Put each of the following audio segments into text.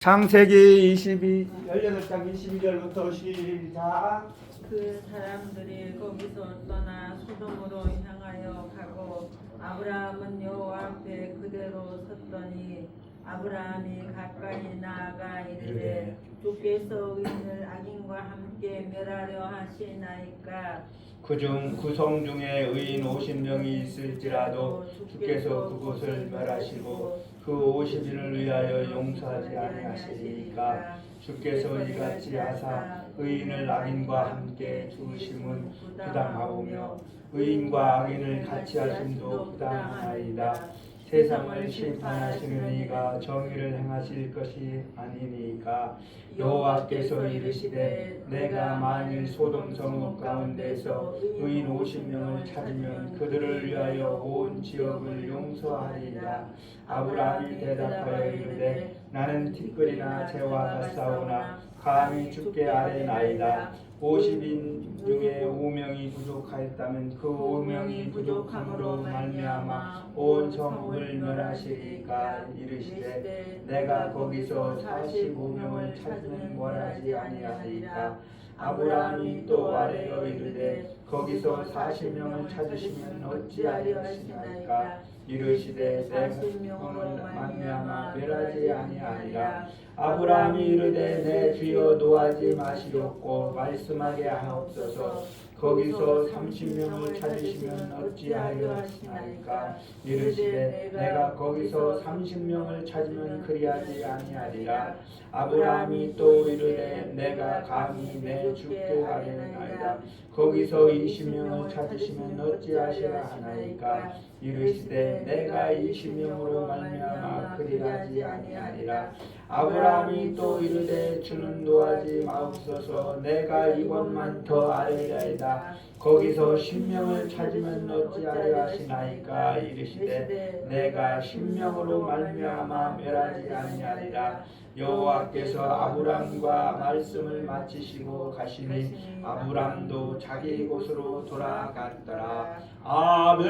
창세기 18장 22절부터 시작. 그 사람들이 거기서 떠나 소돔으로 향하여 가고 아브라함은 여호와 앞에 그대로 섰더니 아브라함이 가까이 나아가 이르되 주께서 의인을 악인과 함께 멸하려 하시나이까. 그중 구성 중에 의인 50명이 있을지라도 주께서 그곳을 멸하시고 그 50인을 위하여 용서하지 아니하시리까. 주께서 이같이 하사 의인을 악인과 함께 죽으심은 부당하오며 의인과 악인을 같이 하심도 부당하나이다. 세상을 심판하시는 이가 정의를 행하실 것이 아니니까. 여호와께서 이르시되 내가 만일 소돔 성읍 가운데서 의인 50명을 찾으면 그들을 위하여 온 지역을 용서하리라. 아브라함이 대답하여 이르되 나는 티끌이나 재와 같사오나 감히 주께 아뢰나이다. 50인 중에 5명이 부족하였다면 그 5명이 부족함으로 말미암아 온 성읍을 멸하시리까. 이르시되 내가 거기서 45명을 찾으면 뭘하지 아니하리까. 아브라함이 또 아뢰어 이르되 거기서 40명을 찾으시면 어찌하리시나이까. 이르시되 내가 40명으로 말미암아 멸하지 아니하리라. 아브라함이 이르되 내 주여 노하지 마시옵고 말씀하게 하옵소서. 거기서 30명을 찾으시면 어찌하려 하시나이까. 이르시되 내가 거기서 30명을 찾으면 그리하지 아니하리라. 아브라함이 또 이르되 내가 감히 내 주께 아뢰나이다. 거기서 20명을 찾으시면 어찌하시라 하나이까. 이르시되 내가 20명으로 말미암아 그리하지 아니하리라. 아브라함이 또 이르되 주는 노하지 마옵소서. 내가 이것만 더 아뢰리이다. 거기서 10명을 찾으면 어찌하려 하시나이까. 이르시되 내가 10명으로 말미암아 멸하지 아니하리라. 여호와께서 아브람과 말씀을 마치시고 가시니 아브람도 자기 곳으로 돌아갔더라. 아멘.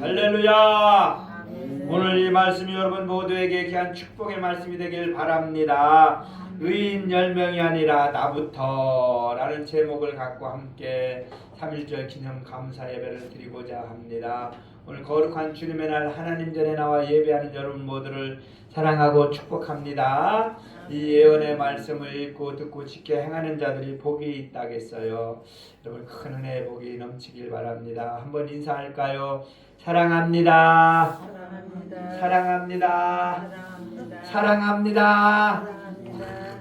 할렐루야. 오늘 이 말씀이 여러분 모두에게 귀한 축복의 말씀이 되길 바랍니다. 의인 10명이 아니라 나부터 라는 제목을 갖고 함께 3.1절 기념 감사 예배를 드리고자 합니다. 오늘 거룩한 주님의 날 하나님 전에 나와 예배하는 여러분 모두를 사랑하고 축복합니다. 이 예언의 말씀을 읽고 듣고 지켜 행하는 자들이 복이 있다겠어요. 여러분 큰 은혜의 복이 넘치길 바랍니다. 한번 인사할까요? 사랑합니다. 사랑합니다. 사랑합니다.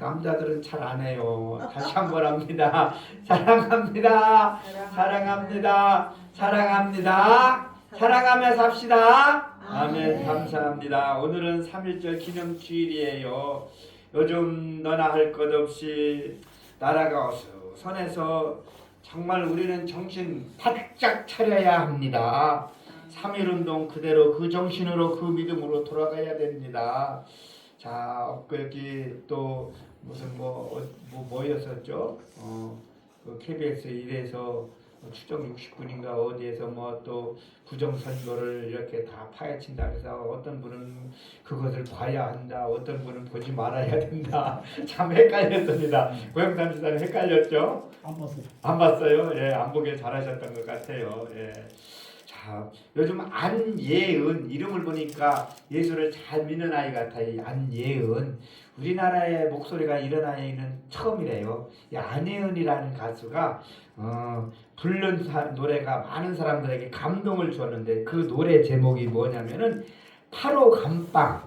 남자들은 잘 안 해요. 다시 한번 합니다. 사랑합니다. 사랑합니다. 사랑합니다. 사랑하며 삽시다. 아멘. 감사합니다. 오늘은 3.1절 기념주일이에요. 요즘 너나 할 것 없이 나라가 선해서 정말 우리는 정신 바짝 차려야 합니다. 3.1운동 그대로 그 정신으로 그 믿음으로 돌아가야 됩니다. 자, 엊그저께 또 무슨 뭐였었죠? 그 KBS 1에서 추정 60분인가 어디에서 뭐 또 부정선거를 이렇게 다 파헤친다 해서 어떤 분은 그것을 봐야 한다, 어떤 분은 보지 말아야 된다. 참 헷갈렸습니다. 고영삼 지사는 헷갈렸죠? 안 봤어요. 안 봤어요? 예, 안 보길 잘하셨던 것 같아요. 예. 자, 요즘 안예은 이름을 보니까 예수를 잘 믿는 아이 같아요. 안예은. 우리나라의 목소리가 이런 아이는 처음이래요. 이 안예은이라는 가수가 부른 노래가 많은 사람들에게 감동을 주었는데 그 노래 제목이 뭐냐면은 8호 감빵.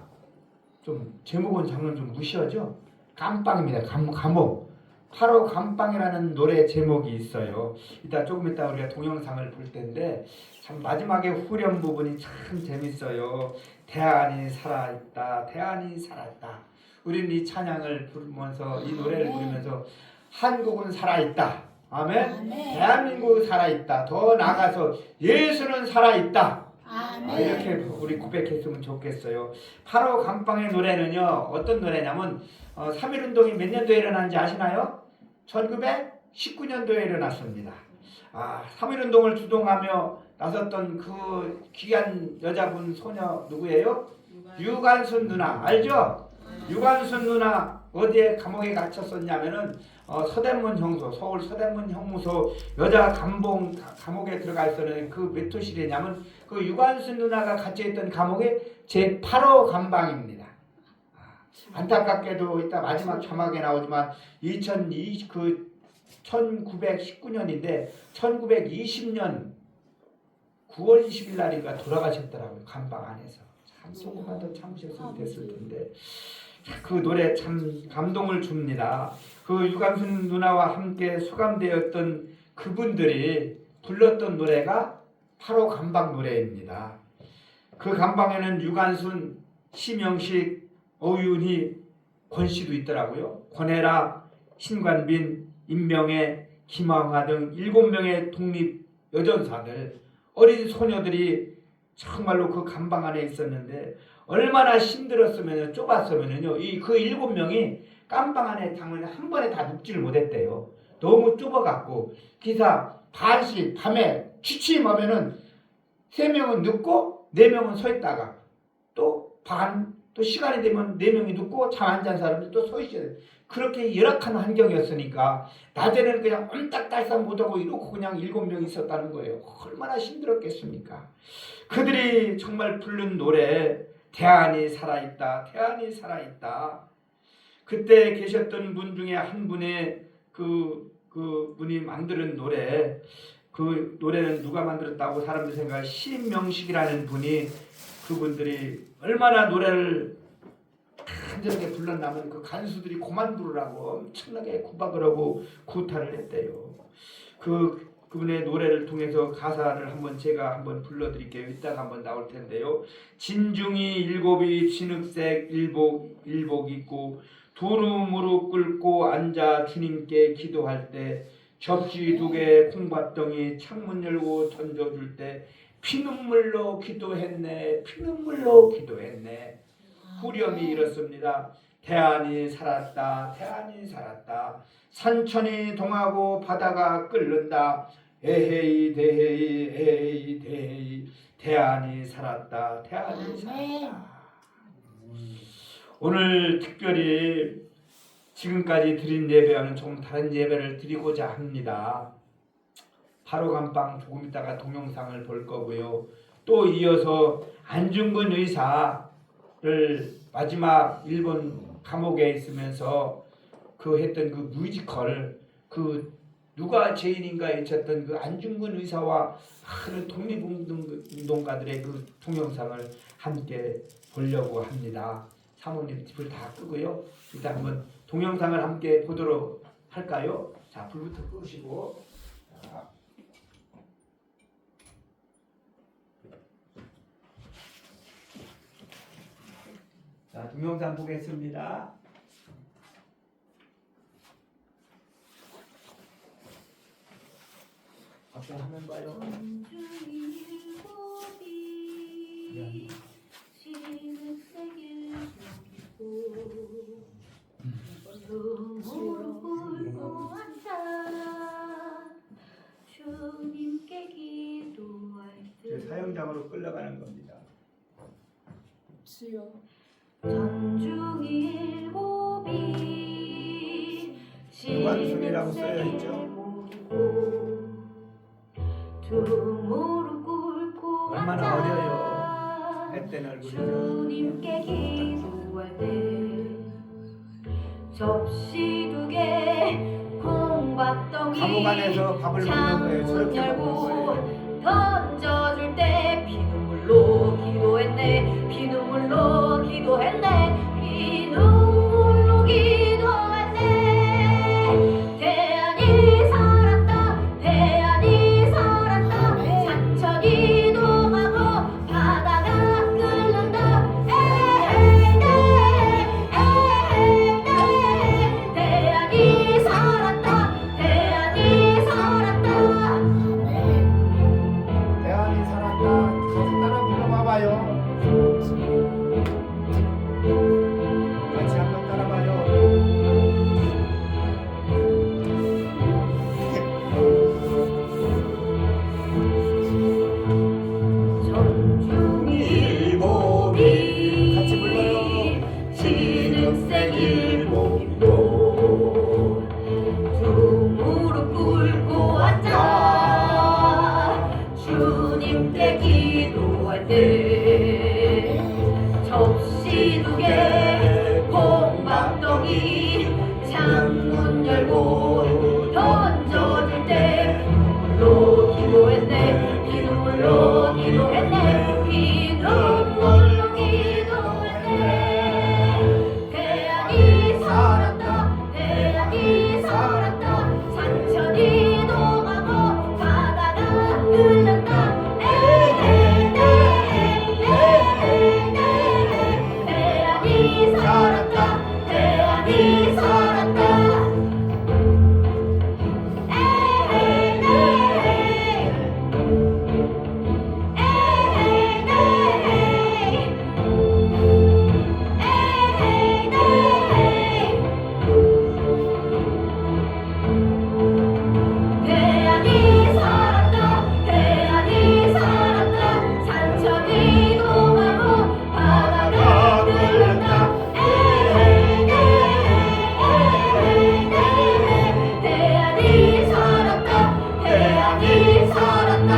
좀 제목은 장르 좀 무시하죠? 감빵입니다. 감옥. 8호 감빵이라는 노래 제목이 있어요. 조금 이따 우리가 동영상을 볼 텐데 참 마지막에 후렴 부분이 참 재밌어요. 대안이 살아있다. 대안이 살아있다. 우리는 이 찬양을 부르면서 이 노래를 부르면서 한국은 살아있다. 아멘. 대한민국은 살아있다. 더 나아가서 예수는 살아있다. 이렇게 우리 고백했으면 좋겠어요. 8호 감빵의 노래는요. 어떤 노래냐면 3.1운동이 몇 년도에 일어난지 아시나요? 1919년도에 일어났습니다. 3.1운동을 주동하며 나섰던 그 귀한 여자분 소녀 누구예요? 유관순 누나 알죠? 유관순 누나 어디에 감옥에 갇혔었냐면은 서대문 형소, 서울 서대문 형무소 여자 감옥에 들어가 있었는데 그 몇 호실이냐면 그 유관순 누나가 갇혀있던 감옥이 제 8호 감방입니다. 안타깝게도 이따 마지막 자막에 나오지만 1919년인데 1920년 9월 20일 날인가 돌아가셨더라고요. 감방 안에서. 참 조금만 더 참으셨으면 됐을 텐데. 그 노래 참 감동을 줍니다. 그 유관순 누나와 함께 수감되었던 그분들이 불렀던 노래가 8호 감방 노래입니다. 그 감방에는 유관순, 심영식, 어윤희, 권씨도 있더라고요. 권혜라, 신관빈, 임명애, 김황화 등 7명의 독립 여전사들, 어린 소녀들이 정말로 그 감방 안에 있었는데 얼마나 힘들었으면 좁았으면요. 그 7명이 깜방 안에 당연히 한 번에 다 눕지를 못했대요. 너무 좁아갖고 기사 반씩 밤에 취침하면은 3명은 눕고 4명은 서 있다가 또 시간이 되면 4명이 눕고 잠 안 잔 사람들이 또 서 있어야 돼. 그렇게 열악한 환경이었으니까 낮에는 그냥 옴딱달싹 못하고 이러고 그냥 7명이 있었다는 거예요. 얼마나 힘들었겠습니까? 그들이 정말 부른 노래 태안이 살아있다, 태안이 살아있다. 그때 계셨던 분 중에 한 분의 그 분이 만드는 노래, 그 노래는 누가 만들었다고 사람들이 생각해 신명식이라는 분이 그분들이 얼마나 노래를 간절하게 불렀냐면 그 간수들이 그만 부르라고 엄청나게 구박을 하고 구타를 했대요. 그분의 노래를 통해서 가사를 제가 한번 불러드릴게요. 이따가 한번 나올 텐데요. 진중이 일곱이 진흙색 일복 입고 두루 무릎 꿇고 앉아 주님께 기도할 때 접시 2개 콩밥덩이 창문 열고 던져줄 때 피눈물로 기도했네. 피눈물로 기도했네. 후렴이 이렇습니다. 태안이 살았다. 태안이 살았다. 산천이 동하고 바다가 끓는다. 에헤이 대헤이 에헤이 대헤이 태안이 살았다. 태안이 살았다. 오늘 특별히 지금까지 드린 예배와는 조금 다른 예배를 드리고자 합니다. 바로 감방 조금 있다가 동영상을 볼 거고요. 또 이어서 안중근 의사를 마지막 일본 감옥에 있으면서 했던 그 뮤지컬 누가 죄인인가에 쳤던 그 안중근 의사와 많은 독립운동가들의 그 동영상을 함께 보려고 합니다. 사모님 불 다 끄고요. 일단 한번 동영상을 함께 보도록 할까요? 자, 불부터 끄시고. 자, 동영상 보겠습니다. 앞에 화면 봐요. 주님께 기도할 때 사형장으로 끌려가는 겁니다. 전중이 일곱이 유관순이라고 써야겠죠. 두 무릎 꿇고 얼마나 앉아 어려요. 햇된 얼굴이죠. 주님께 기도할 때 접시 2개 콩밥덩이 감옥 안에서 밥을 먹는 거예요. 저렇게 먹는 거예요. 던져줄 때 피눈물로 기도했네. 피눈물로 기도했네. 피눈물로 기도했네. 태안이 살았다. 태안이 살았다. 산천이 동하고 바다가 끓는다. 에헤이 에헤이 태안이 살았다. 태안이 살았다. 일복임도 두 무릎 꿇고 앉아 주님께 기도할 때 접시 두 개 콩밥떡이 창문 열고 던져줄 때 피눈물로 기도했네 피눈물로 기도했네 피눈물로 기도했네 대안이 살았다 대안이 살았다 산천이 동하고 바다가 끓는다 대안이 살았다 대안이 살았다 대안이 살았다 대안이 살았다 산천이 동하고 바다가 끓는다 대안이 살았다 대안이 살았다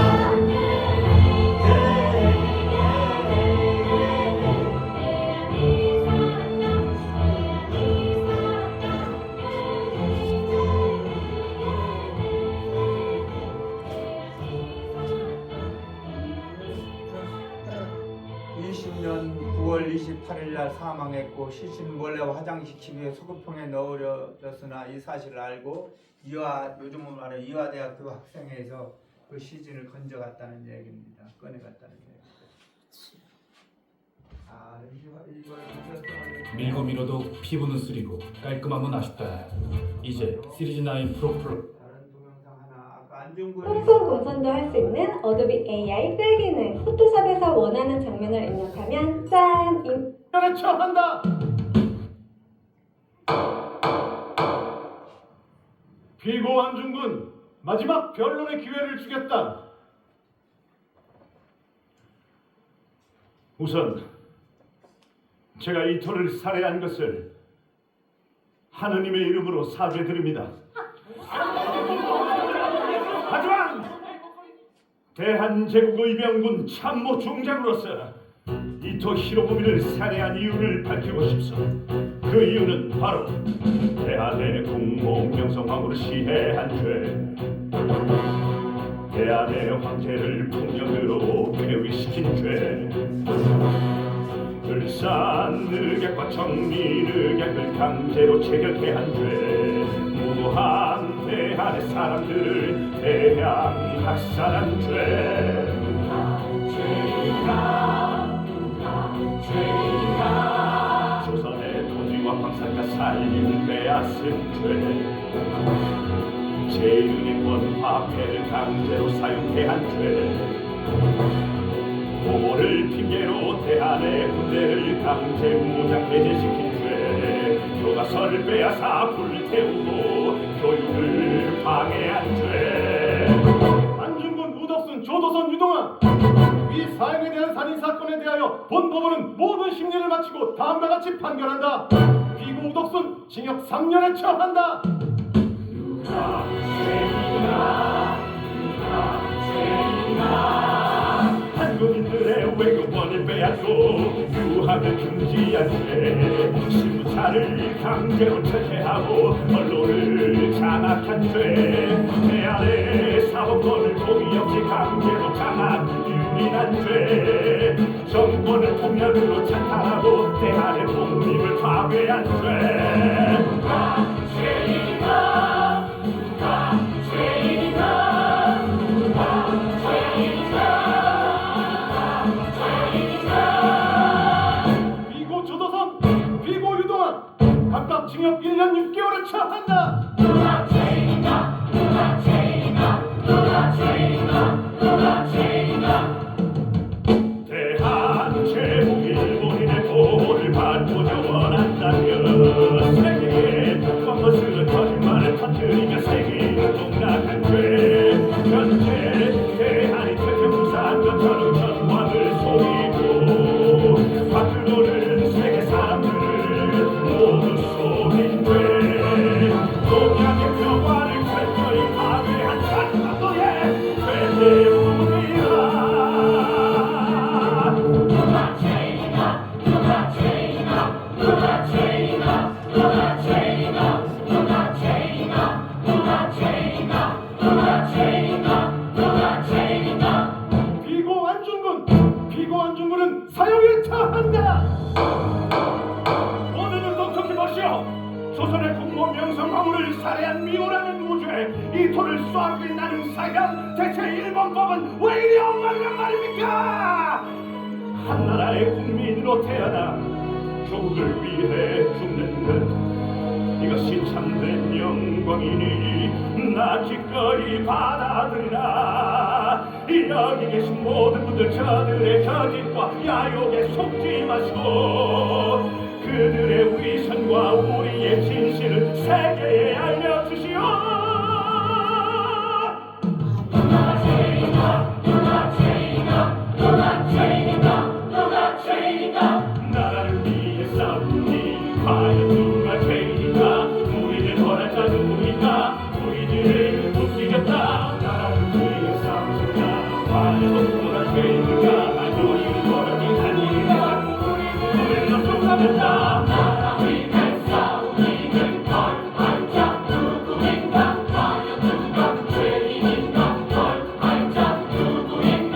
(20년 9월 28일) 날 사망했고 시신은 원래 화장시키기 위해 소금통에 넣어졌으나 이 사실을 알고 요즘은 말해 이화대학교 학생회에서 그 시신을 건져갔다는 얘기입니다. 꺼내갔다는 얘기. 이걸 밀고 밀어도 피부는 쓰리고 깔끔함은 아쉽다. 이제 시리즈 9 프로 다른 동영상 하나 아까 안중근 폰폰 공선도 할 수 있는 어도비 AI 필기능 포토샵에서 원하는 장면을 입력하면 짠! 처한다. 피고 안중근 마지막 변론의 기회를 주겠다. 우선 제가 이토를 살해한 것을 하느님의 이름으로 사죄드립니다. 하지만 대한제국의 병군 참모 중장으로서 이토 히로부미를 살해한 이유를 밝히고 싶소. 그 이유는 바로 대한의 국무명성황후를 시해한 죄, 대한의 황제를 폭력으로 폐위시킨 죄, 을산 늑약과 정리 늑약을 강제로 체결케 한 죄, 무고한 대한의 사람들을 대량 학살한 죄, 조선의 토지와 광산과 산림을 빼앗은 죄, 제1인권 화폐를 강제로 사용케 한 죄, 보호를 핑계로 대한의 군대를 강제 무장 해제시킨 죄, 교과서를 빼앗아 불태우고 교육을 방해한 죄. 안중근, 우덕순, 조도선, 유동환, 이 사형에 대한 살인 사건에 대하여 본 법원은 모든 심리를 마치고 다음과 같이 판결한다. 피고 우덕순 징역 3년에 처한다. 누가 죄인이나 한국인들의 외교권을 빼앗고 유학을 금지한 죄, 신문사를 강제로 철폐하고 언론을 장악한 죄, 대한의 사법권을 도리 없이 강제로 장악 유린한 죄, 정권을 폭력으로 찬탈하고 대한의 독립을 파괴한 죄. 누가 죄인이다 누가 죄인이다 누가 죄인이다 피고 조도선, 피고 유동환 각각 징역 1년 6개월을 처한다. 누가 죄인이다 누가 죄인이다 누가 죄인이다 누가 죄인이다. 대한 제국 일본인의 보호를 받고자 원한다면 세계에 뻔것을 거짓말을 터뜨리며 세계인을 농락한 죄, 현재 대한이 태평부산 것처럼 전황을 속이고 밖으로는 세계 사람들을 모두 누가 죄인가 누가 죄인가 누가 죄인가 누가 죄인가 누가 죄인가 비고 안중근은 사형에 처한다. 오늘은 똑똑히 보시오. 조선의 국모 명성황후를 살해한 미호라는 무죄 이 돌을 쏘아버린 나는 사형. 대체 일본법은 왜 이리 엉망이란 말입니까? 한나라의 국민으로 태어나 조국을 위해 죽는 것 이것이 참된 영광이니 나 기꺼이 받아들이라. 여기 계신 모든 분들 저들의 거짓과 야욕에 속지 마시고 그들의 위선과 우리의 진실을 세계에 알려주시오. 누가 죄인가 누가 죄인가 누가 죄인가 누가 죄인가 나라를 위해 싸우니 과연 누가 죄인가. 우리를 벌할 자 누구인가. 우리들을 돕기겠다. 나라를 위해 싸우자. 과연 누가 죄인가. 우리를 벌하기 한 일이다. 우리를 쫓아낸다. 나라 위해 싸우기는 벌할 자 누구인가 과연 누가 죄인인가 벌할 자 누구인가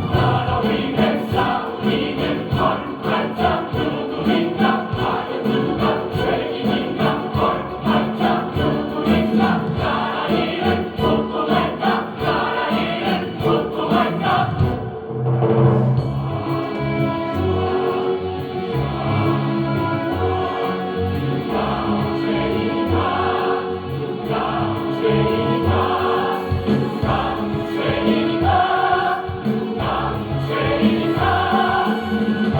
나라 위해 싸우기는 벌할 자 누구인가 과연 누가 죄인인가 벌할 자 누구인가 나라 일은 복종할까 나라 일은 복종할까 누가 죄인인가 누가 죄인인가 누가 죄인인가 누가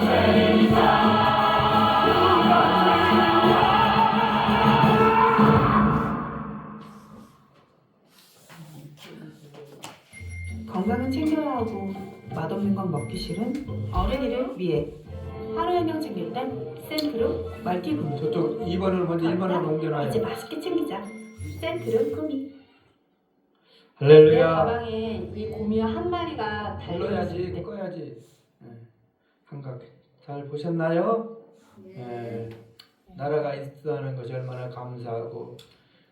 죄인인가 건강은 챙겨야 하고 맛없는 건 먹기 싫은 어른이를 위해 하루 영양 챙길 땐 센트로 멀티구미. 저쪽 2번을 먼저 1번으로 옮겨놔요. 이제 맛있게 챙기자. 센트로 구미. 내 할렐루야. 가방에 이 고미 한 마리가 불러야지, 달려있을 때 꺼야지. 감각 잘 보셨나요? 나라가 있다는 것이 얼마나 감사하고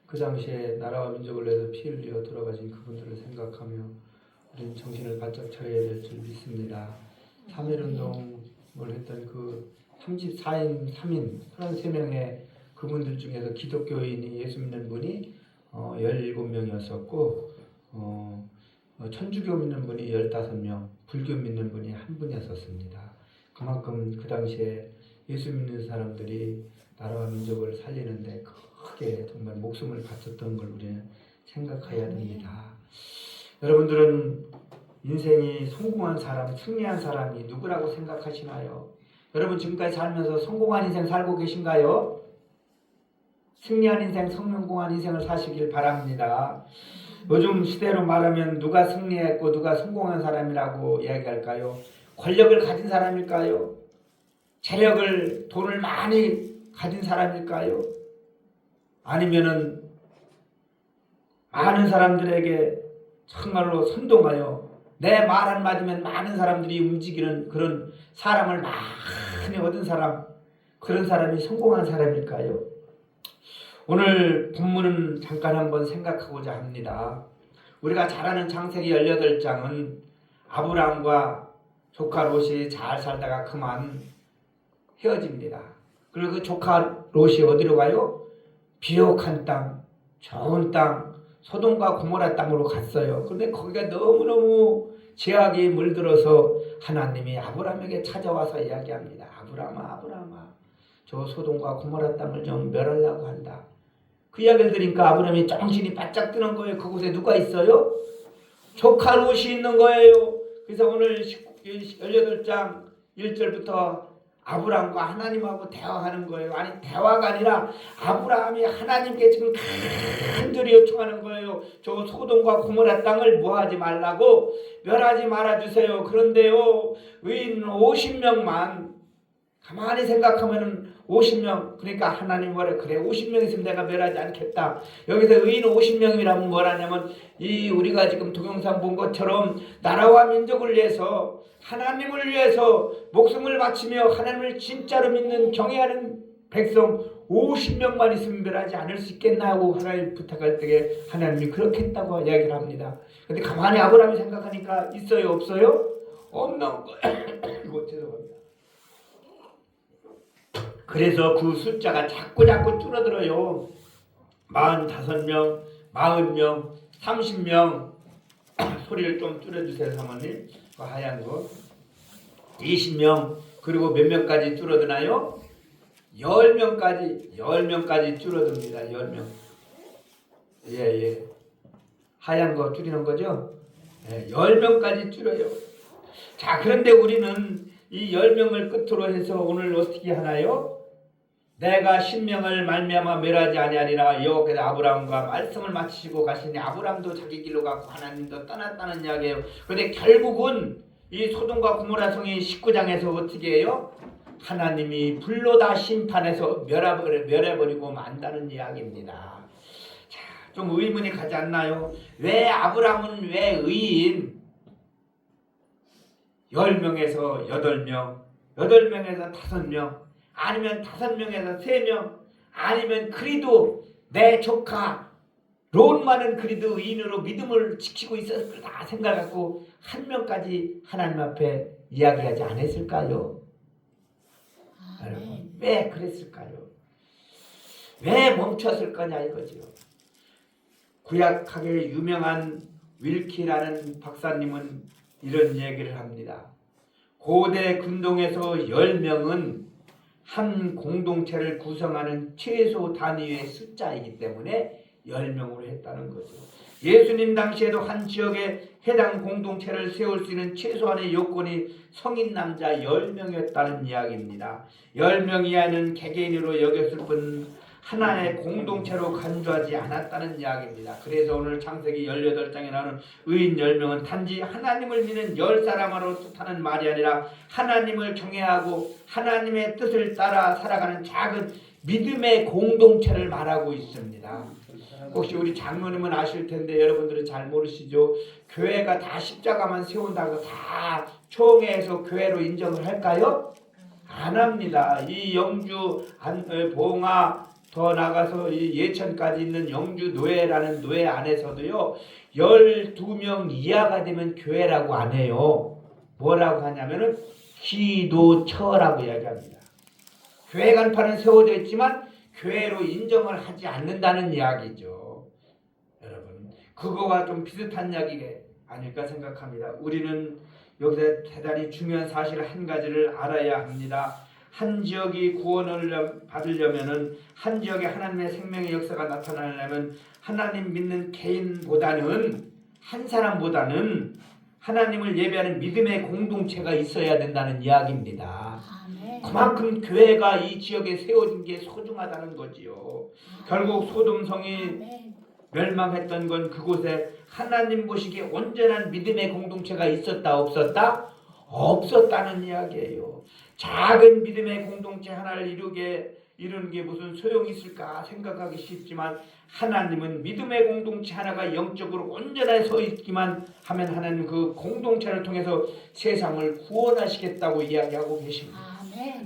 그 당시에 나라와 민족을 위해서 피 흘려 돌아가신 그분들을 생각하며 우리는 정신을 바짝 차려야 될 줄 믿습니다. 3.1운동을 했던 그 34인 3인 33명의 그분들 중에서 기독교인이 예수 믿는 분이 17명이었었고 천주교 믿는 분이 15명, 불교 믿는 분이 한 분이었었습니다. 그만큼 그 당시에 예수 믿는 사람들이 나라와 민족을 살리는데 크게 정말 목숨을 바쳤던 걸 우리는 생각해야 됩니다. 여러분들은 인생이 성공한 사람, 승리한 사람이 누구라고 생각하시나요? 여러분 지금까지 살면서 성공한 인생 살고 계신가요? 승리한 인생, 성공한 인생을 사시길 바랍니다. 요즘 시대로 말하면 누가 승리했고 누가 성공한 사람이라고 이야기할까요? 권력을 가진 사람일까요? 재력을, 돈을 많이 가진 사람일까요? 아니면은 많은 사람들에게 정말로 선동하여 내 말 한마디면 많은 사람들이 움직이는 그런 사람을 많이 얻은 사람, 그런 사람이 성공한 사람일까요? 오늘 본문은 잠깐 한번 생각하고자 합니다. 우리가 잘 아는 창세기 18장은 아브라함과 조카 롯이 잘 살다가 그만 헤어집니다. 그리고 그 조카 롯이 어디로 가요? 비옥한 땅, 좋은 땅, 소돔과 고모라 땅으로 갔어요. 그런데 거기가 너무너무 죄악이 물들어서 하나님이 아브라함에게 찾아와서 이야기합니다. 아브라함아, 저 소돔과 고모라 땅을 좀 멸하려고 한다. 그 이야기를 들으니까 아브라함이 정신이 바짝 드는 거예요. 그곳에 누가 있어요? 조카 롯이 있는 거예요. 그래서 오늘 18장 1절부터 아브라함과 하나님하고 대화하는 거예요. 아니 대화가 아니라 아브라함이 하나님께 지금 간절히 요청하는 거예요. 저 소돔과 고모라 땅을 뭐하지 말라고 멸하지 말아주세요. 그런데요 의인 50명만 가만히 생각하면은 50명 그러니까 하나님 뭐래 그래 50명 있으면 내가 멸하지 않겠다. 여기서 의인 50명이라면 뭐라냐면 이 우리가 지금 동영상 본 것처럼 나라와 민족을 위해서 하나님을 위해서 목숨을 바치며 하나님을 진짜로 믿는 경외하는 백성 50명만 있으면 멸하지 않을 수 있겠나 하고 하나님 부탁할 때 하나님이 그렇게 했다고 이야기를 합니다. 근데 가만히 아브라함이 생각하니까 있어요 없어요? 없는 거예요. 죄송합니다. 그래서 그 숫자가 자꾸 줄어들어요. 45명, 40명, 30명 소리를 좀 줄여주세요 사모님. 그 하얀 거 20명 그리고 몇 명까지 줄어드나요? 10명까지 줄어듭니다. 10명. 예. 하얀 거 줄이는 거죠? 예, 10명까지 줄여요. 자 그런데 우리는 이 10명을 끝으로 해서 오늘 어떻게 하나요? 내가 신명을 말미암아 멸하지 아니하리라 여호와께서 아브라함과 말씀을 마치시고 가시니 아브라함도 자기 길로 가고 하나님도 떠났다는 이야기예요. 그런데 결국은 이 소돔과 고모라 성이 19장에서 어떻게 해요? 하나님이 불로 다 심판해서 멸해버리고 만다는 이야기입니다. 자, 좀 의문이 가지 않나요? 왜 아브라함은 왜 의인 10명에서 8명, 8명에서 5명 아니면 5명에서 3명 아니면 그리도 내 조카 롯만은 그리도 의인으로 믿음을 지키고 있었을 거다 생각하고 한 명까지 하나님 앞에 이야기하지 않았을까요? 여러분 왜 그랬을까요? 왜 멈췄을 거냐 이거죠. 구약하게 유명한 윌키라는 박사님은 이런 얘기를 합니다. 고대 근동에서 10명은 한 공동체를 구성하는 최소 단위의 숫자이기 때문에 10명으로 했다는 거죠. 예수님 당시에도 한 지역에 해당 공동체를 세울 수 있는 최소한의 요건이 성인 남자 10명이었다는 이야기입니다. 10명 이하는 개개인으로 여겼을 뿐 하나의 공동체로 간주하지 않았다는 이야기입니다. 그래서 오늘 창세기 18장에 나오는 의인 10명은 단지 하나님을 믿는 10사람으로 뜻하는 말이 아니라 하나님을 경외하고 하나님의 뜻을 따라 살아가는 작은 믿음의 공동체를 말하고 있습니다. 혹시 우리 장로님은 아실 텐데 여러분들은 잘 모르시죠? 교회가 다 십자가만 세운다고 다 총회에서 교회로 인정을 할까요? 안 합니다. 이 영주 봉화 더 나가서 이 예천까지 있는 영주 노회라는 노회 안에서도요 12명 이하가 되면 교회라고 안 해요. 뭐라고 하냐면은 기도처라고 이야기합니다. 교회 간판은 세워져 있지만 교회로 인정을 하지 않는다는 이야기죠. 여러분 그거와 좀 비슷한 이야기 아닐까 생각합니다. 우리는 여기서 대단히 중요한 사실 한 가지를 알아야 합니다. 한 지역이 구원을 받으려면은 한 지역에 하나님의 생명의 역사가 나타나려면 하나님 믿는 개인보다는 한 사람보다는 하나님을 예배하는 믿음의 공동체가 있어야 된다는 이야기입니다. 그만큼 교회가 이 지역에 세워진 게 소중하다는 거지요. 결국 소돔성이 멸망했던 건 그곳에 하나님 보시기에 온전한 믿음의 공동체가 있었다 없었다? 없었다는 이야기예요. 작은 믿음의 공동체 하나를 이루는 게 무슨 소용이 있을까 생각하기 쉽지만 하나님은 믿음의 공동체 하나가 영적으로 온전하게 서 있기만 하면 하나님 그 공동체를 통해서 세상을 구원하시겠다고 이야기하고 계십니다.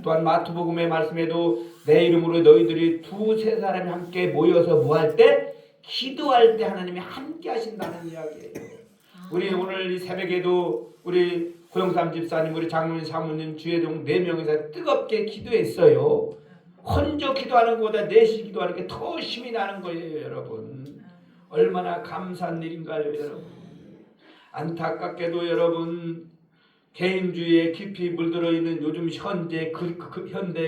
또한 마태복음의 말씀에도 내 이름으로 너희들이 2-3 사람이 함께 모여서 뭐 할 때? 기도할 때 하나님이 함께 하신다는 이야기예요. 우리 오늘 이 새벽에도 우리 고영삼 집사님, 우리 장로님, 사모님, 주혜동 4명이서 뜨겁게 기도했어요. 혼자 기도하는 것보다 넷이 기도하는 게 더 힘이 나는 거예요, 여러분. 얼마나 감사한 일인가요, 여러분. 안타깝게도 여러분 개인주의에 깊이 물들어 있는 요즘 현대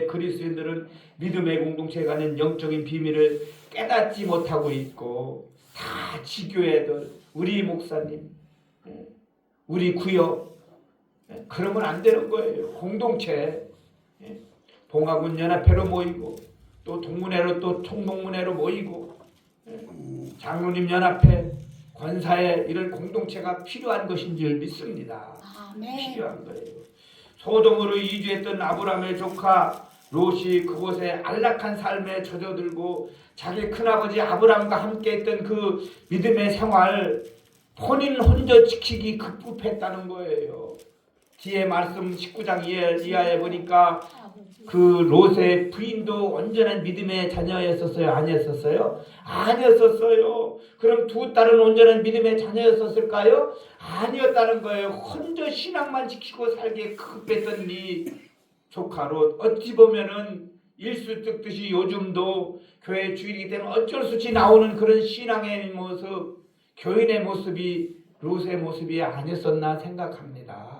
그리스도인들은 믿음의 공동체에 가는 영적인 비밀을 깨닫지 못하고 있고 다 지교회들, 우리 목사님, 우리 구역 그러면 안 되는 거예요. 공동체 봉화군 연합회로 모이고 또 동문회로 또 총동문회로 모이고 장로님 연합회 권사회 이런 공동체가 필요한 것인 줄 믿습니다. 필요한 거예요. 소돔으로 이주했던 아브라함의 조카 롯이 그곳에 안락한 삶에 젖어들고 자기 큰아버지 아브라함과 함께했던 그 믿음의 생활 본인 혼자 지키기 급급했다는 거예요. 뒤에 말씀 19장 이하에 보니까 그 롯의 부인도 온전한 믿음의 자녀였었어요? 아니었었어요? 아니었었어요. 그럼 두 딸은 온전한 믿음의 자녀였었을까요? 아니었다는 거예요. 혼자 신앙만 지키고 살기에 급급했던 이 조카 롯, 어찌 보면은 일수특듯이 요즘도 교회 주일이기 때문에 어쩔 수 없이 나오는 그런 신앙의 모습, 교인의 모습이 롯의 모습이 아니었었나 생각합니다.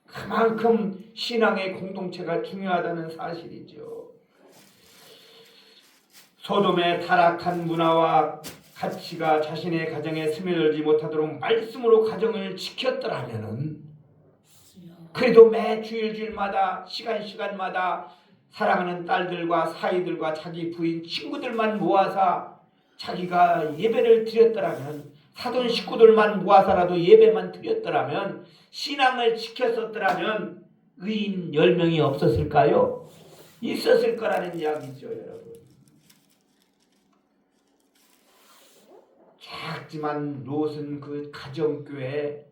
그만큼 신앙의 공동체가 중요하다는 사실이죠. 소돔의 타락한 문화와 가치가 자신의 가정에 스며들지 못하도록 말씀으로 가정을 지켰더라면은 그래도 매 주일마다 시간마다 사랑하는 딸들과 사이들과 자기 부인 친구들만 모아서 자기가 예배를 드렸더라면 사돈 식구들만 모아서라도 예배만 드렸더라면 신앙을 지켰었더라면 의인 10명이 없었을까요? 있었을 거라는 이야기죠, 여러분. 작지만 롯은 그 가정교회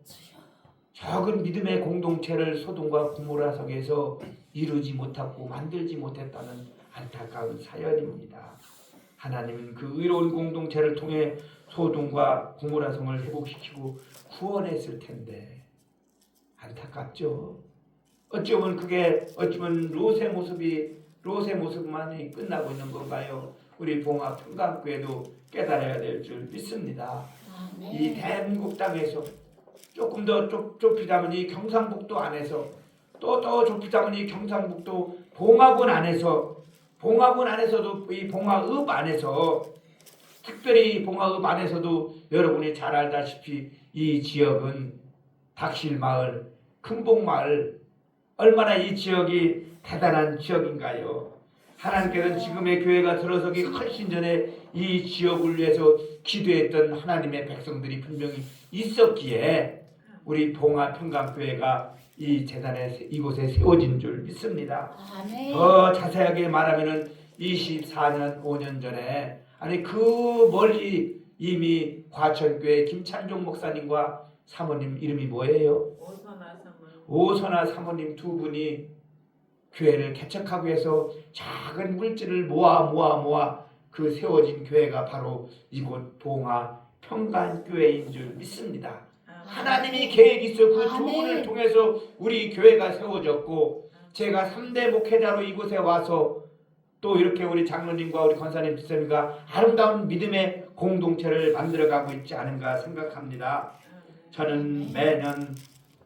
적은 믿음의 공동체를 소돔과 고모라 성에서 이루지 못하고 만들지 못했다는 안타까운 사연입니다. 하나님은 그 의로운 공동체를 통해 소돔과 고모라 성을 회복시키고 구원했을 텐데 안타깝죠. 어쩌면 롯의 모습만이 끝나고 있는 건가요? 우리 봉화 평강교회도 깨달아야 될 줄 믿습니다. 이 대한민국 땅에서 조금 더 좁히자면 이 경상북도 안에서 또 좁히자면 이 경상북도 봉화군 안에서도 이 봉화읍 안에서 특별히 봉화읍 안에서도 여러분이 잘 알다시피 이 지역은 닥실마을, 큰봉마을 얼마나 이 지역이 대단한 지역인가요? 하나님께서는 지금의 교회가 들어서기 훨씬 전에 이 지역을 위해서 기도했던 하나님의 백성들이 분명히 있었기에 우리 봉화 평강교회가 이 재단에 이곳에 세워진 줄 믿습니다. 더 자세하게 말하면은 24년 5년 전에 아니 그 멀리 이미 과천교회 김찬종 목사님과 사모님 이름이 뭐예요? 오선아 사모님 두 분이 교회를 개척하기 위해서 작은 물질을 모아 그 세워진 교회가 바로 이곳 봉화 평강교회인 줄 믿습니다. 하나님이 계획이 있어 그 두 분을 통해서 우리 교회가 세워졌고 제가 3대 목회자로 이곳에 와서 또 이렇게 우리 장로님과 우리 권사님 집사님과 아름다운 믿음의 공동체를 만들어가고 있지 않은가 생각합니다. 저는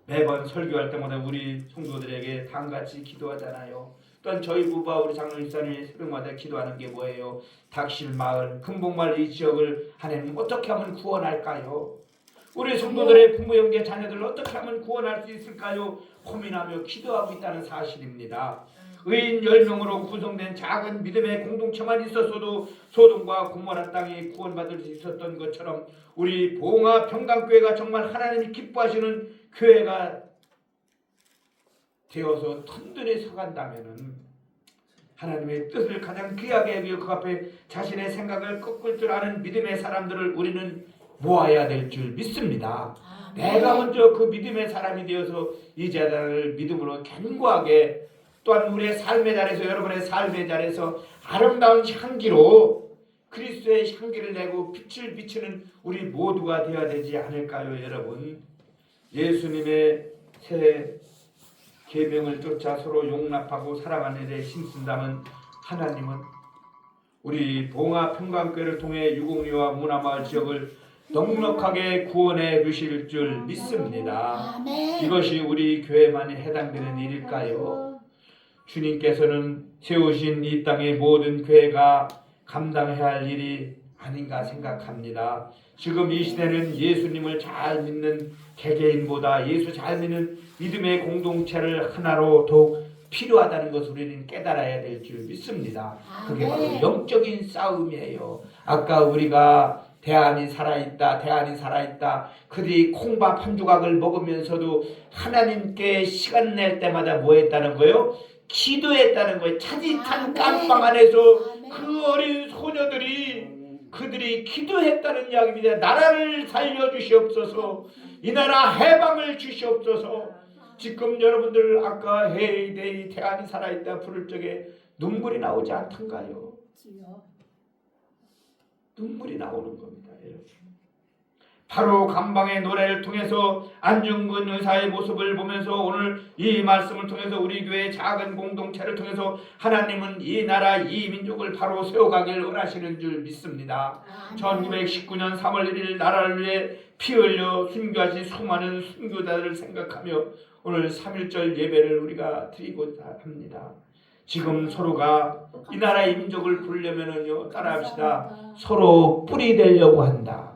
매번 설교할 때마다 우리 성도들에게 다음같이 기도하잖아요. 또한 저희 부부와 우리 장로님 집사님이 새벽마다 기도하는 게 뭐예요? 닥실마을, 금봉마을 이 지역을 하나님 어떻게 하면 구원할까요? 우리 성도들의 부모 형제 자녀들을 어떻게 하면 구원할 수 있을까요? 고민하며 기도하고 있다는 사실입니다. 의인 10명으로 구성된 작은 믿음의 공동체만 있었어도 소돔과 고모라 땅이 구원받을 수 있었던 것처럼 우리 봉화 평강교회가 정말 하나님이 기뻐하시는 교회가 되어서 튼튼히 서간다면은 하나님의 뜻을 가장 귀하게 여기고 그 앞에 자신의 생각을 꺾을 줄 아는 믿음의 사람들을 우리는 모아야 될 줄 믿습니다. 내가 먼저 그 믿음의 사람이 되어서 이 재단을 믿음으로 견고하게 또한 우리의 삶의 자리에서 여러분의 삶의 자리에서 아름다운 향기로 그리스도의 향기를 내고 빛을 비추는 우리 모두가 되어야 되지 않을까요, 여러분? 예수님의 새 계명을 쫓아 서로 용납하고 사랑하는 데 힘쓴다면 하나님은 우리 봉화 평강교회를 통해 유곡리와 문화마을 지역을 넉넉하게 구원해 주실 줄 믿습니다. 이것이 우리 교회만이 해당되는 일일까요? 주님께서는 세우신 이 땅의 모든 교회가 감당해야 할 일이 아닌가 생각합니다. 지금 이 시대는 예수님을 잘 믿는 개개인보다 예수 잘 믿는 믿음의 공동체를 하나로 더욱 필요하다는 것을 우리는 깨달아야 될 줄 믿습니다. 그게 바로 영적인 싸움이에요. 아까 우리가 대안이 살아있다, 대안이 살아있다. 그들이 콩밥 한 조각을 먹으면서도 하나님께 시간 낼 때마다 뭐 했다는 거예요? 기도했다는 거예요. 차디찬 깜방 안에서 그 어린 소녀들이 그들이 기도했다는 이야기입니다. 나라를 살려주시옵소서. 이 나라 해방을 주시옵소서. 지금 여러분들 아까 헤이데이 대안이 살아있다 부를 적에 눈물이 나오지 않던가요? 눈물이 나오는 겁니다. 여러분. 바로 감방의 노래를 통해서 안중근 의사의 모습을 보면서 오늘 이 말씀을 통해서 우리 교회 작은 공동체를 통해서 하나님은 이 나라 이 민족을 바로 세워가길 원하시는 줄 믿습니다. 1919년 3월 1일 나라를 위해 피 흘려 순교하신 수많은 순교자들을 생각하며 오늘 3.1절 예배를 우리가 드리고자 합니다. 지금 서로가 이 나라 이 민족을 부르려면은요, 따라합시다. 서로 뿌리 되려고 한다.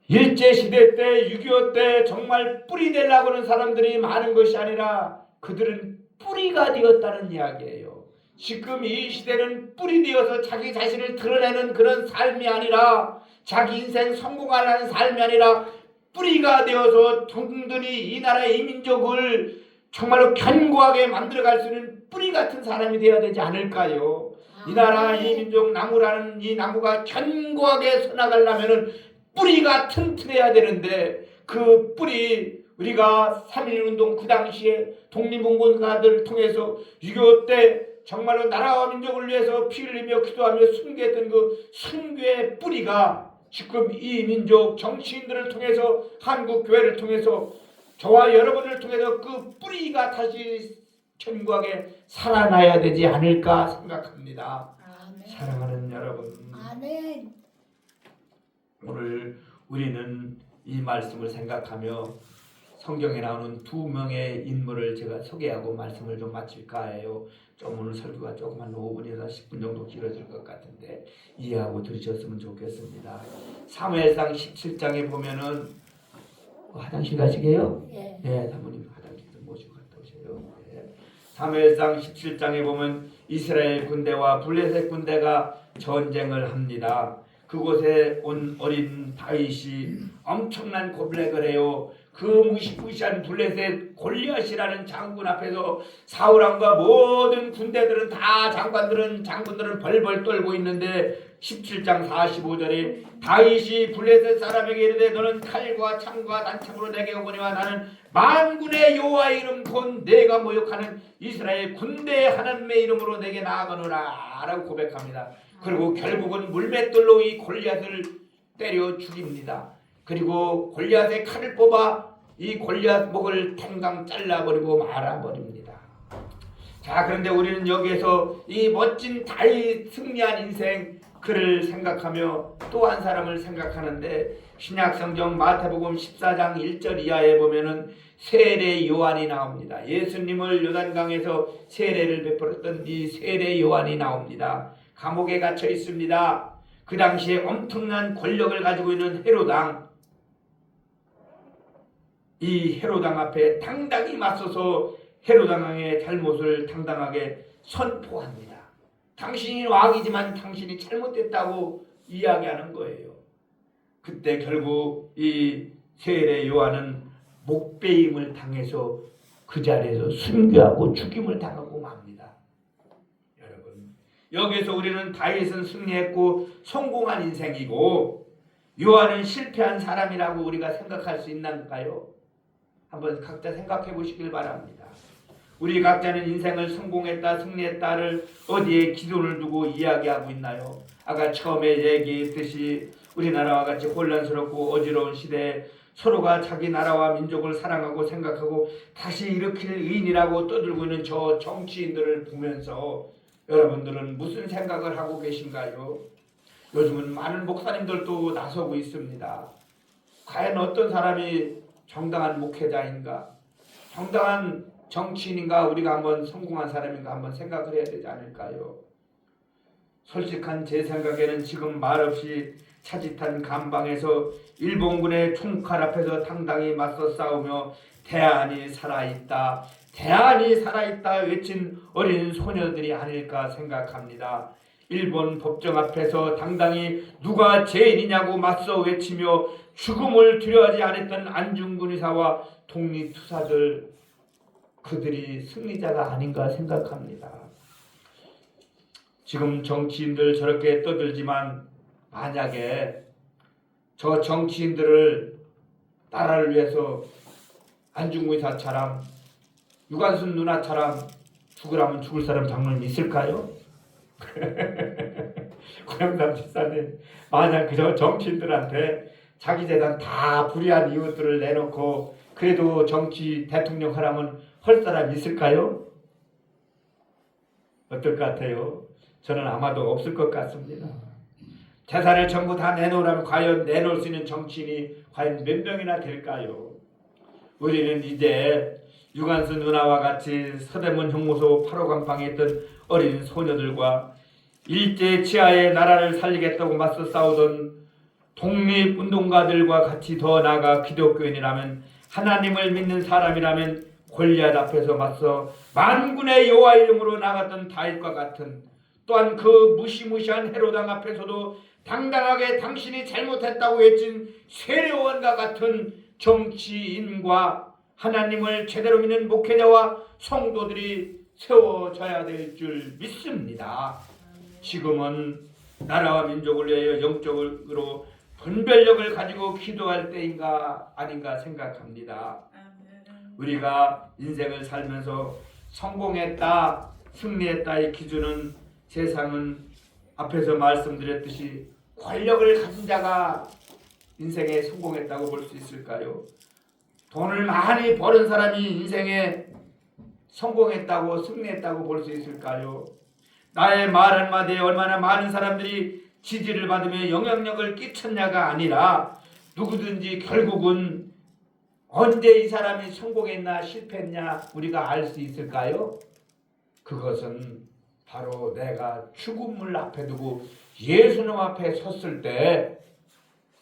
일제시대 때 6.25 때 정말 뿌리 되려고 하는 사람들이 많은 것이 아니라 그들은 뿌리가 되었다는 이야기예요. 지금 이 시대는 뿌리 되어서 자기 자신을 드러내는 그런 삶이 아니라 자기 인생 성공하는 삶이 아니라 뿌리가 되어서 든든히 이 나라의 이 민족을 정말로 견고하게 만들어갈 수 있는 뿌리 같은 사람이 되어야 되지 않을까요? 이 나라 이 민족 나무라는 이 나무가 견고하게 서나가려면 뿌리가 튼튼해야 되는데 그 뿌리 우리가 3.1운동 그 당시에 독립운동가들을 통해서 6.25 때 정말로 나라와 민족을 위해서 피 흘리며 기도하며 순교했던 그 순교의 뿌리가 지금 이 민족 정치인들을 통해서 한국 교회를 통해서 저와 여러분을 통해서 그 뿌리가 다시 견고하게 살아나야 되지 않을까 생각합니다. 사랑하는 여러분, 오늘 우리는 이 말씀을 생각하며 성경에 나오는 두 명의 인물을 제가 소개하고 말씀을 좀 마칠까 해요. 좀 오늘 설교가 조금 한 5분에서 10분 정도 길어질 것 같은데 이해하고 들으셨으면 좋겠습니다. 사무엘상 17장에 보면은 화장실 가시게요? 네, 사모님 화장실 좀 모시고 갔다 오세요. 네. 사무엘상 17장에 보면 이스라엘 군대와 블레셋 군대가 전쟁을 합니다. 그곳에 온 어린 다윗이 엄청난 고백을 해요. 그 무시무시한 블레셋 골리앗이라는 장군 앞에서 사울왕과 모든 군대들은 다 장군들은 벌벌 떨고 있는데 17장 45절에 다윗이 블레셋 사람에게 이르되 너는 칼과 창과 단창으로 내게 오거니와 나는 만군의 여호와의 이름 곧 내가 모욕하는 이스라엘 군대의 하나님의 이름으로 내게 나아가노라 라고 고백합니다. 그리고 결국은 물맷돌로 이 골리앗을 때려 죽입니다. 그리고 골리앗의 칼을 뽑아 이 골리앗 목을 탱강 잘라버리고 말아버립니다. 자, 그런데 우리는 여기에서 이 멋진 다윗 승리한 인생 그를 생각하며 또 한 사람을 생각하는데 신약성경 마태복음 14장 1절 이하에 보면은 세례 요한이 나옵니다. 예수님을 요단강에서 세례를 베풀었던 이 세례 요한이 나옵니다. 감옥에 갇혀 있습니다. 그 당시에 엄청난 권력을 가지고 있는 헤롯왕, 이 헤롯왕 앞에 당당히 맞서서 헤롯왕의 잘못을 당당하게 선포합니다. 당신이 왕이지만 당신이 잘못됐다고 이야기하는 거예요. 그때 결국 이 세례 요한은 목베임을 당해서 그 자리에서 순교하고 죽임을 당하고 맙니다. 여러분, 여기서 우리는 다윗은 승리했고 성공한 인생이고 요한은 실패한 사람이라고 우리가 생각할 수 있는가요? 한번 각자 생각해 보시길 바랍니다. 우리 각자는 인생을 성공했다 승리했다를 어디에 기준을 두고 이야기하고 있나요? 아까 처음에 얘기했듯이 우리나라와 같이 혼란스럽고 어지러운 시대에 서로가 자기 나라와 민족을 사랑하고 생각하고 다시 일으킬 의인이라고 떠들고 있는 저 정치인들을 보면서 여러분들은 무슨 생각을 하고 계신가요? 요즘은 많은 목사님들도 나서고 있습니다. 과연 어떤 사람이 정당한 목회자인가? 정당한 정치인인가? 우리가 한번 성공한 사람인가 한번 생각을 해야 되지 않을까요? 솔직한 제 생각에는 지금 말없이 차짓한 감방에서 일본군의 총칼 앞에서 당당히 맞서 싸우며 대안이 살아있다, 대안이 살아있다 외친 어린 소녀들이 아닐까 생각합니다. 일본 법정 앞에서 당당히 누가 죄인이냐고 맞서 외치며 죽음을 두려워하지 않았던 안중근 의사와 독립투사들, 그들이 승리자가 아닌가 생각합니다. 지금 정치인들 저렇게 떠들지만 만약에 저 정치인들을 나라를 위해서 안중근 의사처럼 유관순 누나처럼 죽으라면 죽을 사람 장로님 있을까요? 고영삼 집사님, 만약 그저 정치인들한테 자기 재산 다 불의한 이웃들을 내놓고 그래도 정치 대통령 하라면 할 사람 있을까요? 어떨 것 같아요? 저는 아마도 없을 것 같습니다. 재산을 전부 다 내놓으라면 과연 내놓을 수 있는 정치인이 과연 몇 명이나 될까요? 우리는 이제 유관순 누나와 같이 서대문 형무소 8호 강방에 있던 어린 소녀들과 일제 치하에 나라를 살리겠다고 맞서 싸우던 독립운동가들과 같이 더 나아가 기독교인이라면, 하나님을 믿는 사람이라면 골리앗 앞에서 맞서 만군의 여호와 이름으로 나갔던 다윗과 같은, 또한 그 무시무시한 헤로당 앞에서도 당당하게 당신이 잘못했다고 외친 세례원과 같은 정치인과 하나님을 제대로 믿는 목회자와 성도들이 세워져야 될 줄 믿습니다. 지금은 나라와 민족을 위하여 영적으로 분별력을 가지고 기도할 때인가 아닌가 생각합니다. 우리가 인생을 살면서 성공했다, 승리했다의 기준은 세상은 앞에서 말씀드렸듯이 권력을 가진 자가 인생에 성공했다고 볼 수 있을까요? 돈을 많이 버는 사람이 인생에 성공했다고, 승리했다고 볼 수 있을까요? 나의 말 한마디에 얼마나 많은 사람들이 지지를 받으며 영향력을 끼쳤냐가 아니라 누구든지 결국은 언제 이 사람이 성공했나 실패했냐 우리가 알 수 있을까요? 그것은 바로 내가 죽음을 앞에 두고 예수님 앞에 섰을 때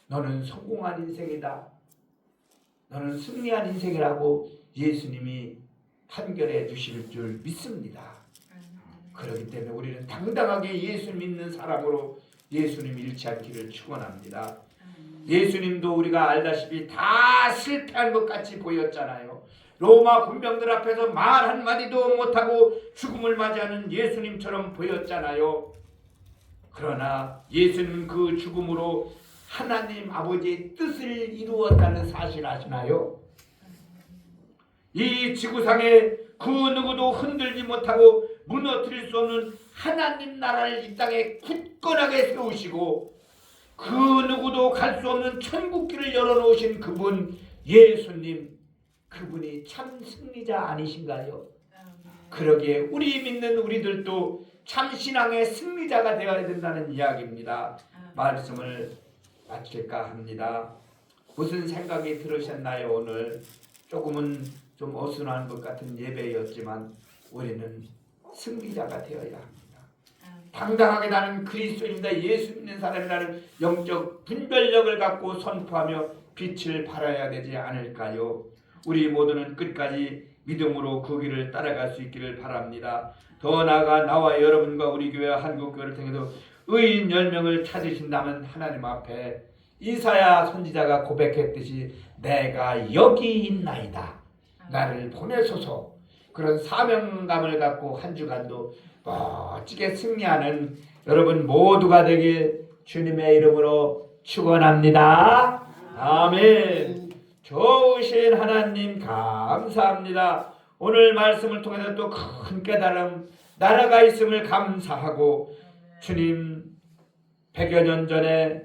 너는 성공한 인생이다, 너는 승리한 인생이라고 예수님이 판결해 주실 줄 믿습니다. 그렇기 때문에 우리는 당당하게 예수 믿는 사람으로 예수님 잃지 않기를 축원합니다. 예수님도 우리가 알다시피 다 실패한 것 같이 보였잖아요. 로마 군병들 앞에서 말 한마디도 못하고 죽음을 맞이하는 예수님처럼 보였잖아요. 그러나 예수님은 그 죽음으로 하나님 아버지의 뜻을 이루었다는 사실 아시나요? 이 지구상에 그 누구도 흔들지 못하고 무너뜨릴 수 없는 하나님 나라를 이 땅에 굳건하게 세우시고 그 누구도 갈 수 없는 천국길을 열어놓으신 그분 예수님, 그분이 참 승리자 아니신가요? 그러기에 우리 믿는 우리들도 참 신앙의 승리자가 되어야 된다는 이야기입니다. 말씀을 마칠까 합니다. 무슨 생각이 들으셨나요? 오늘 조금은 좀 어수선한 것 같은 예배였지만 우리는 승리자가 되어야 합니다. 당당하게 나는 그리스도인이다, 예수 믿는 사람이라는 영적 분별력을 갖고 선포하며 빛을 발하여야 되지 않을까요? 우리 모두는 끝까지 믿음으로 그 길을 따라갈 수 있기를 바랍니다. 더 나아가 나와 여러분과 우리 교회와 한국교회를 통해서 의인 10명을 찾으신다면 하나님 앞에 이사야 선지자가 고백했듯이 내가 여기 있나이다, 나를 보내소서, 그런 사명감을 갖고 한 주간도 멋지게 승리하는 여러분 모두가 되길 주님의 이름으로 축원합니다. 아멘. 좋으신 하나님 감사합니다. 오늘 말씀을 통해서 또 큰 깨달음, 나라가 있음을 감사하고 주님 100여 년 전에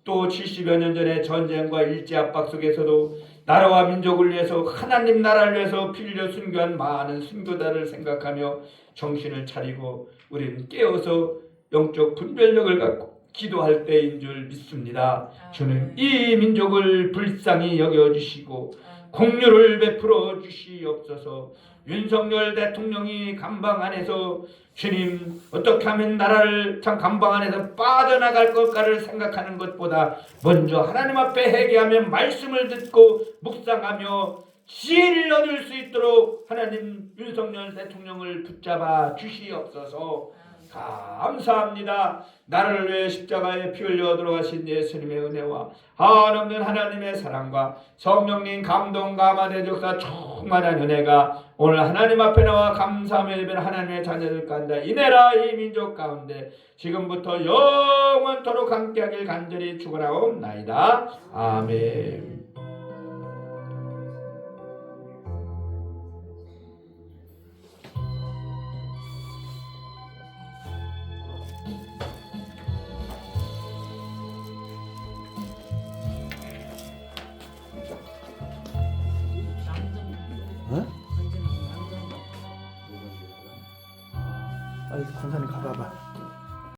또 70여 년 전에 전쟁과 일제 압박 속에서도 나라와 민족을 위해서 하나님 나라를 위해서 피 흘려 순교한 많은 순교자를 생각하며 정신을 차리고 우리는 깨어서 영적 분별력을 갖고 기도할 때인 줄 믿습니다. 주님 이 민족을 불쌍히 여겨주시고 공유를 베풀어 주시옵소서. 윤석열 대통령이 감방 안에서 주님 어떻게 하면 나라를 참 감방 안에서 빠져나갈 것까를 생각하는 것보다 먼저 하나님 앞에 회개하며 말씀을 듣고 묵상하며 지혜를 얻을 수 있도록 하나님 윤석열 대통령을 붙잡아 주시옵소서. 감사합니다. 나를 위해 십자가에 피 흘려 돌아가신 예수님의 은혜와 한없는 하나님의 사랑과 성령님 감동 감화의 역사 충만한 은혜가 오늘 하나님 앞에 나와 감사하며 예배를 하나님의 자녀들 가운데 이내라 이 민족 가운데 지금부터 영원토록 함께하길 간절히 축원하옵나이다. 아멘.